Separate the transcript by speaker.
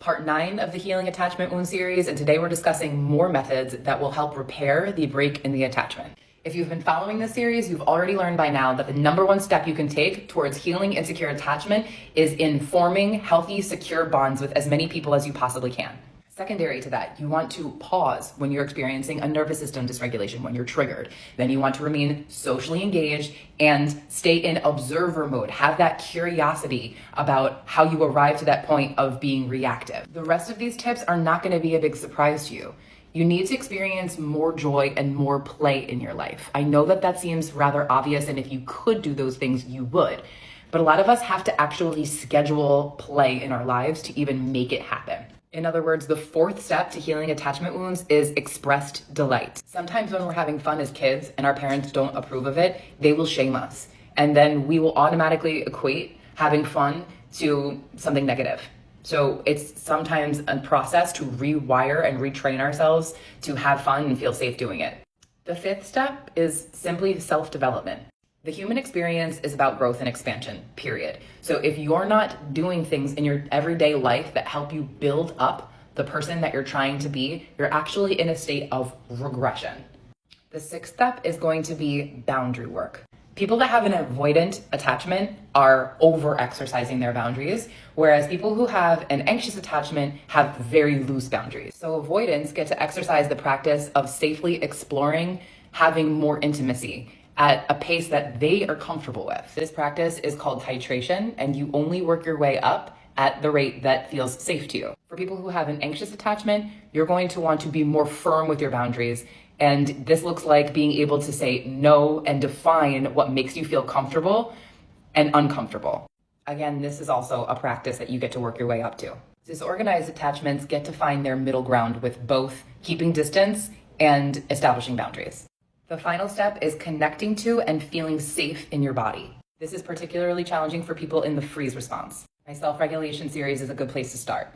Speaker 1: part 9 of the Healing Attachment Wound series, and today we're discussing more methods that will help repair the break in the attachment. If you've been following this series, you've already learned by now that the number one step you can take towards healing insecure attachment is in forming healthy, secure bonds with as many people as you possibly can. Secondary to that, you want to pause when you're experiencing a nervous system dysregulation, when you're triggered. Then you want to remain socially engaged and stay in observer mode. Have that curiosity about how you arrive to that point of being reactive. The rest of these tips are not going to be a big surprise to you. You need to experience more joy and more play in your life. I know that seems rather obvious, and if you could do those things, you would. But a lot of us have to actually schedule play in our lives to even make it happen. In other words, the fourth step to healing attachment wounds is expressed delight. Sometimes when we're having fun as kids and our parents don't approve of it, they will shame us. And then we will automatically equate having fun to something negative. So it's sometimes a process to rewire and retrain ourselves to have fun and feel safe doing it. The fifth step is simply self-development. The human experience is about growth and expansion, period. So if you're not doing things in your everyday life that help you build up the person that you're trying to be, you're actually in a state of regression. The sixth step is going to be boundary work. People that have an avoidant attachment are over-exercising their boundaries, whereas people who have an anxious attachment have very loose boundaries. So avoidants get to exercise the practice of safely exploring, having more intimacy at a pace that they are comfortable with. This practice is called titration, and you only work your way up at the rate that feels safe to you. For people who have an anxious attachment, you're going to want to be more firm with your boundaries. And this looks like being able to say no and define what makes you feel comfortable and uncomfortable. Again, this is also a practice that you get to work your way up to. Disorganized attachments get to find their middle ground with both keeping distance and establishing boundaries. The final step is connecting to and feeling safe in your body. This is particularly challenging for people in the freeze response. My self-regulation series is a good place to start.